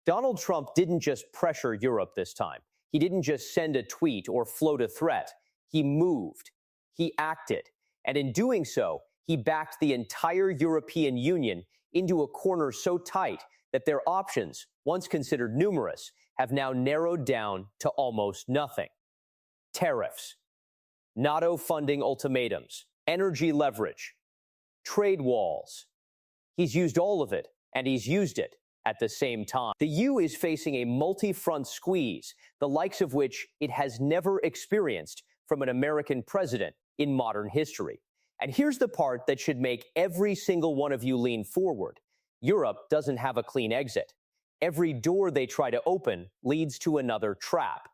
Donald Trump didn't just pressure Europe this time. He didn't just send a tweet or float a threat. He moved. He acted. And in doing so, he backed the entire European Union into a corner so tight that their options, once considered numerous, have now narrowed down to almost nothing. Tariffs, NATO funding ultimatums, energy leverage, trade walls. He's used all of it, and he's used it at the same time. The EU is facing a multi-front squeeze, the likes of which it has never experienced from an American president in modern history. And here's the part that should make every single one of you lean forward. Europe doesn't have a clean exit. Every door they try to open leads to another trap.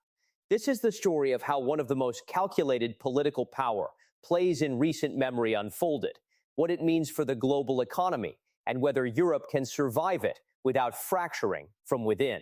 This is the story of how one of the most calculated political power plays in recent memory unfolded, what it means for the global economy, and whether Europe can survive it without fracturing from within.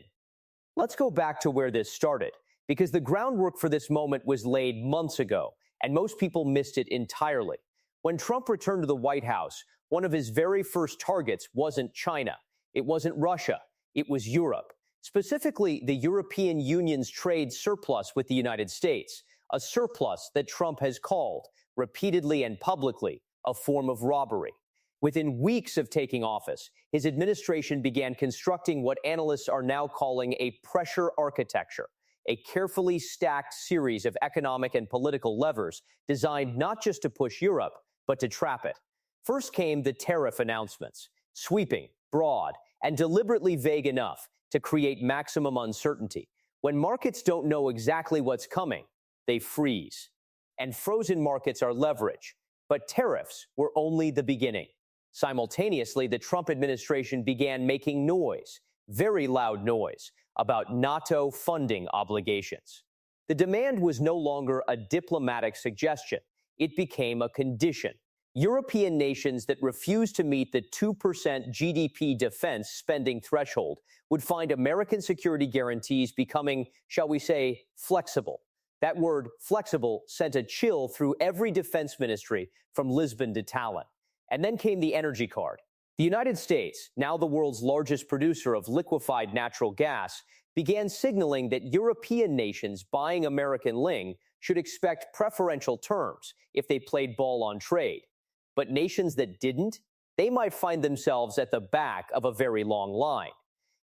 Let's go back to where this started, because the groundwork for this moment was laid months ago, and most people missed it entirely. When Trump returned to the White House, one of his very first targets wasn't China, it wasn't Russia, it was Europe. Specifically, the European Union's trade surplus with the United States, a surplus that Trump has called, repeatedly and publicly, a form of robbery. Within weeks of taking office, his administration began constructing what analysts are now calling a pressure architecture, a carefully stacked series of economic and political levers designed not just to push Europe, but to trap it. First came the tariff announcements, sweeping, broad, and deliberately vague enough to create maximum uncertainty. When markets don't know exactly what's coming, they freeze. And frozen markets are leverage. But tariffs were only the beginning. Simultaneously, the Trump administration began making noise, very loud noise, about NATO funding obligations. The demand was no longer a diplomatic suggestion. It became a condition. European nations that refused to meet the 2% GDP defense spending threshold would find American security guarantees becoming, shall we say, flexible. That word, flexible, sent a chill through every defense ministry from Lisbon to Tallinn. And then came the energy card. The United States, now the world's largest producer of liquefied natural gas, began signaling that European nations buying American Ling should expect preferential terms if they played ball on trade. But nations that didn't, they might find themselves at the back of a very long line.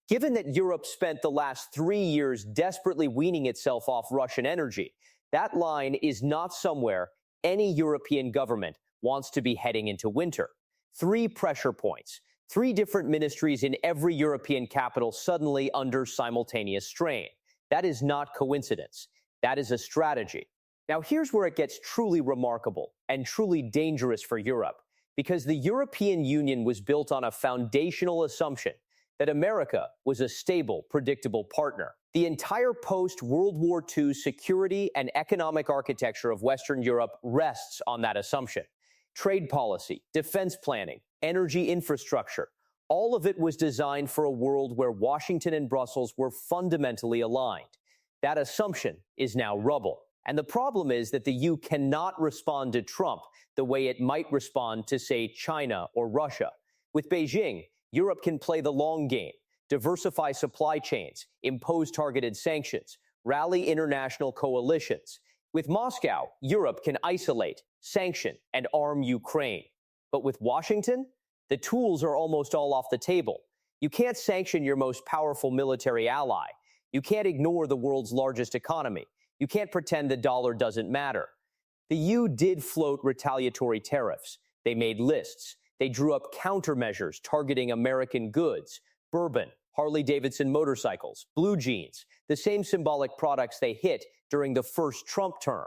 Given that Europe spent the last 3 years desperately weaning itself off Russian energy, that line is not somewhere any European government wants to be heading into winter. 3 pressure points, 3 different ministries in every European capital suddenly under simultaneous strain. That is not coincidence. That is a strategy. Now, here's where it gets truly remarkable and truly dangerous for Europe, because the European Union was built on a foundational assumption that America was a stable, predictable partner. The entire post-World War II security and economic architecture of Western Europe rests on that assumption. Trade policy, defense planning, energy infrastructure, all of it was designed for a world where Washington and Brussels were fundamentally aligned. That assumption is now rubble. And the problem is that the EU cannot respond to Trump the way it might respond to, say, China or Russia. With Beijing, Europe can play the long game, diversify supply chains, impose targeted sanctions, rally international coalitions. With Moscow, Europe can isolate, sanction, and arm Ukraine. But with Washington, the tools are almost all off the table. You can't sanction your most powerful military ally. You can't ignore the world's largest economy. You can't pretend the dollar doesn't matter. The EU did float retaliatory tariffs. They made lists. They drew up countermeasures targeting American goods, bourbon, Harley-Davidson motorcycles, blue jeans, the same symbolic products they hit during the first Trump term.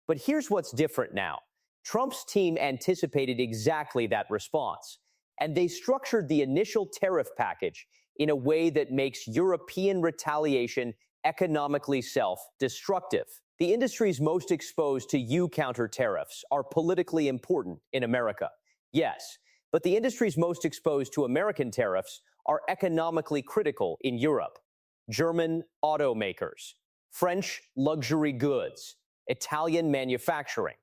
But here's what's different now. Trump's team anticipated exactly that response, and they structured the initial tariff package in a way that makes European retaliation economically self-destructive. The industries most exposed to EU counter tariffs are politically important in America, yes, but the industries most exposed to American tariffs are economically critical in Europe. German automakers, French luxury goods, Italian manufacturing.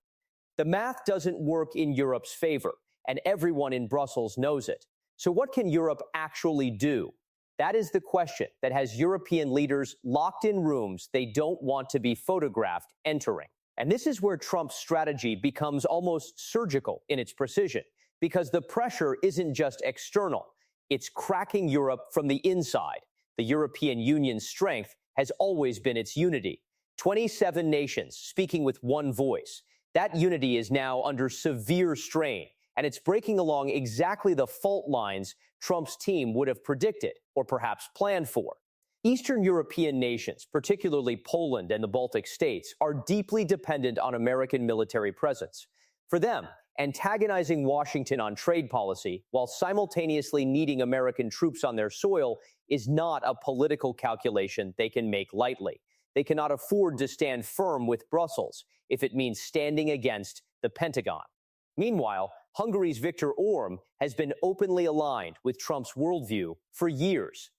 The math doesn't work in Europe's favor, and everyone in Brussels knows it. So what can Europe actually do? That is the question that has European leaders locked in rooms they don't want to be photographed entering. And this is where Trump's strategy becomes almost surgical in its precision, because the pressure isn't just external, it's cracking Europe from the inside. The European Union's strength has always been its unity. 27 nations speaking with one voice. That unity is now under severe strain, and it's breaking along exactly the fault lines Trump's team would have predicted or perhaps planned for. Eastern European nations, particularly Poland and the Baltic states, are deeply dependent on American military presence. For them, antagonizing Washington on trade policy while simultaneously needing American troops on their soil is not a political calculation they can make lightly. They cannot afford to stand firm with Brussels if it means standing against the Pentagon. Meanwhile, Hungary's Viktor Orban has been openly aligned with Trump's worldview for years.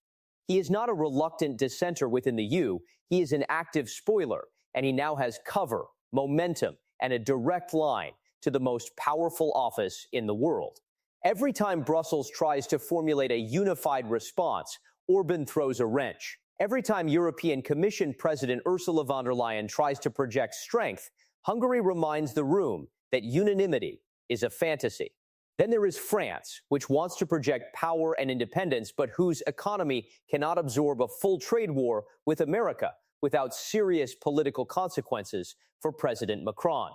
He is not a reluctant dissenter within the EU, he is an active spoiler, and he now has cover, momentum, and a direct line to the most powerful office in the world. Every time Brussels tries to formulate a unified response, Orban throws a wrench. Every time European Commission President Ursula von der Leyen tries to project strength, Hungary reminds the room that unanimity is a fantasy. Then there is France, which wants to project power and independence, but whose economy cannot absorb a full trade war with America without serious political consequences for President Macron.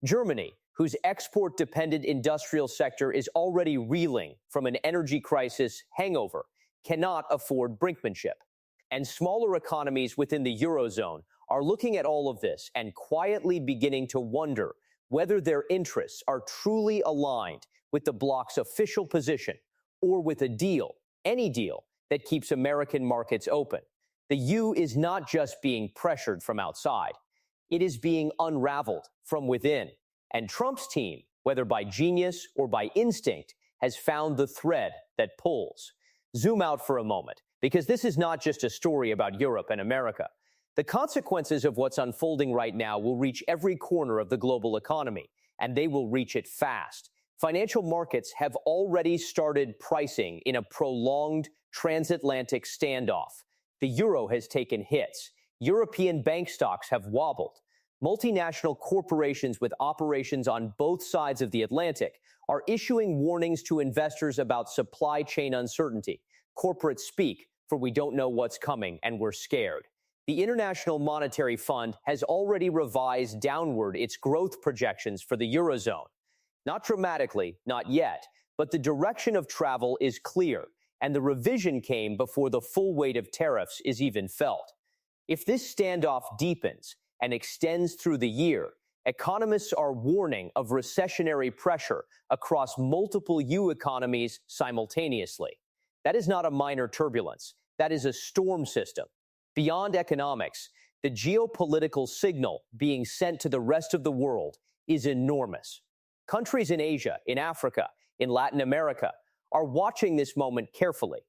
Germany, whose export-dependent industrial sector is already reeling from an energy crisis hangover, cannot afford brinkmanship. And smaller economies within the Eurozone are looking at all of this and quietly beginning to wonder whether their interests are truly aligned with the bloc's official position or with a deal, any deal, that keeps American markets open. The EU is not just being pressured from outside. It is being unraveled from within. And Trump's team, whether by genius or by instinct, has found the thread that pulls. Zoom out for a moment, because this is not just a story about Europe and America. The consequences of what's unfolding right now will reach every corner of the global economy, and they will reach it fast. Financial markets have already started pricing in a prolonged transatlantic standoff. The euro has taken hits. European bank stocks have wobbled. Multinational corporations with operations on both sides of the Atlantic are issuing warnings to investors about supply chain uncertainty. Corporate speak, for we don't know what's coming and we're scared. The International Monetary Fund has already revised downward its growth projections for the Eurozone. Not dramatically, not yet, but the direction of travel is clear, and the revision came before the full weight of tariffs is even felt. If this standoff deepens and extends through the year, economists are warning of recessionary pressure across multiple EU economies simultaneously. That is not a minor turbulence. That is a storm system. Beyond economics, the geopolitical signal being sent to the rest of the world is enormous. Countries in Asia, in Africa, in Latin America are watching this moment carefully.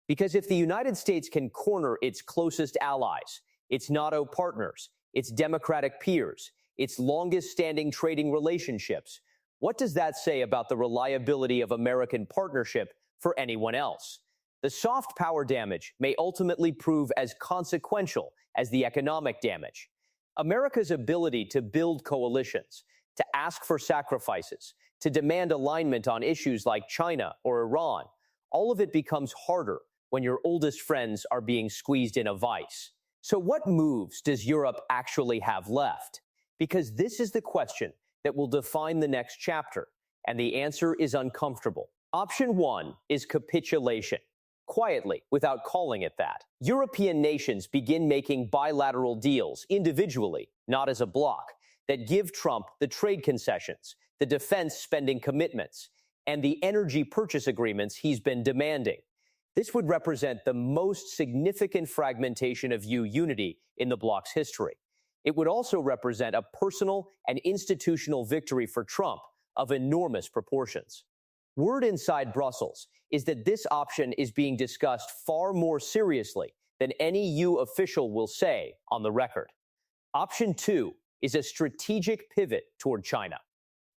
Because if the United States can corner its closest allies, its NATO partners, its democratic peers, its longest-standing trading relationships, what does that say about the reliability of American partnership for anyone else? The soft power damage may ultimately prove as consequential as the economic damage. America's ability to build coalitions, to ask for sacrifices, to demand alignment on issues like China or Iran, all of it becomes harder when your oldest friends are being squeezed in a vice. So what moves does Europe actually have left? Because this is the question that will define the next chapter, and the answer is uncomfortable. Option 1 is capitulation. Quietly, without calling it that. European nations begin making bilateral deals individually, not as a bloc, that give Trump the trade concessions, the defense spending commitments, and the energy purchase agreements he's been demanding. This would represent the most significant fragmentation of EU unity in the bloc's history. It would also represent a personal and institutional victory for Trump of enormous proportions. Word inside Brussels is that this option is being discussed far more seriously than any EU official will say on the record. Option 2 is a strategic pivot toward China.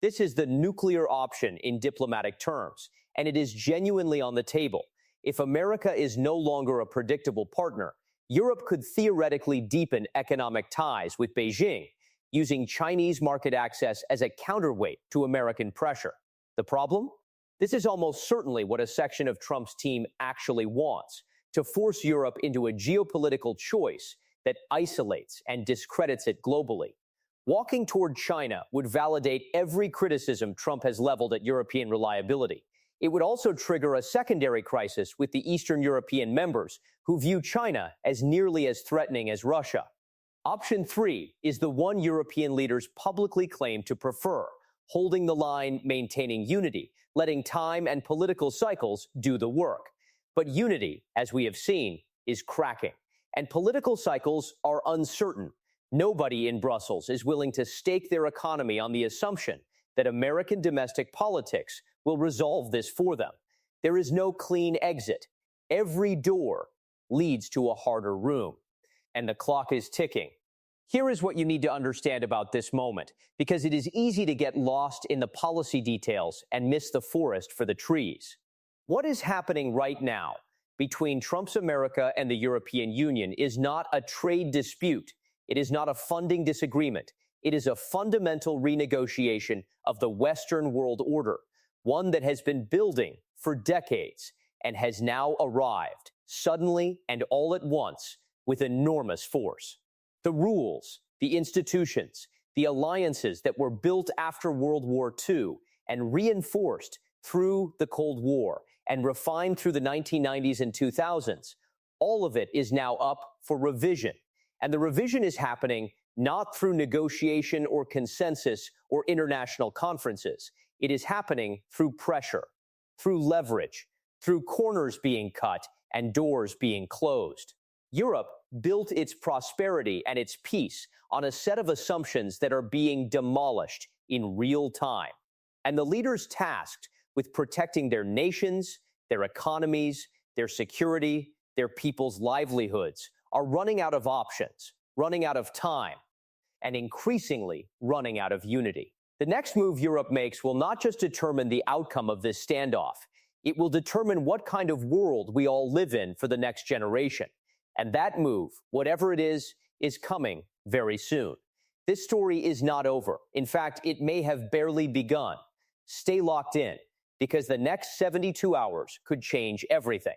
This is the nuclear option in diplomatic terms, and it is genuinely on the table. If America is no longer a predictable partner, Europe could theoretically deepen economic ties with Beijing, using Chinese market access as a counterweight to American pressure. The problem? This is almost certainly what a section of Trump's team actually wants, to force Europe into a geopolitical choice that isolates and discredits it globally. Walking toward China would validate every criticism Trump has leveled at European reliability. It would also trigger a secondary crisis with the Eastern European members who view China as nearly as threatening as Russia. Option 3 is the one European leaders publicly claim to prefer, holding the line, maintaining unity, letting time and political cycles do the work. But unity, as we have seen, is cracking, and political cycles are uncertain. Nobody in Brussels is willing to stake their economy on the assumption that American domestic politics will resolve this for them. There is no clean exit. Every door leads to a harder room, and the clock is ticking. Here is what you need to understand about this moment, because it is easy to get lost in the policy details and miss the forest for the trees. What is happening right now between Trump's America and the European Union is not a trade dispute. It is not a funding disagreement. It is a fundamental renegotiation of the Western world order, one that has been building for decades and has now arrived suddenly and all at once with enormous force. The rules, the institutions, the alliances that were built after World War II and reinforced through the Cold War and refined through the 1990s and 2000s, all of it is now up for revision. And the revision is happening not through negotiation or consensus or international conferences. It is happening through pressure, through leverage, through corners being cut and doors being closed. Europe built its prosperity and its peace on a set of assumptions that are being demolished in real time. And the leaders tasked with protecting their nations, their economies, their security, their people's livelihoods are running out of options, running out of time, and increasingly running out of unity. The next move Europe makes will not just determine the outcome of this standoff, it will determine what kind of world we all live in for the next generation. And that move, whatever it is coming very soon. This story is not over. In fact, it may have barely begun. Stay locked in, because the next 72 hours could change everything.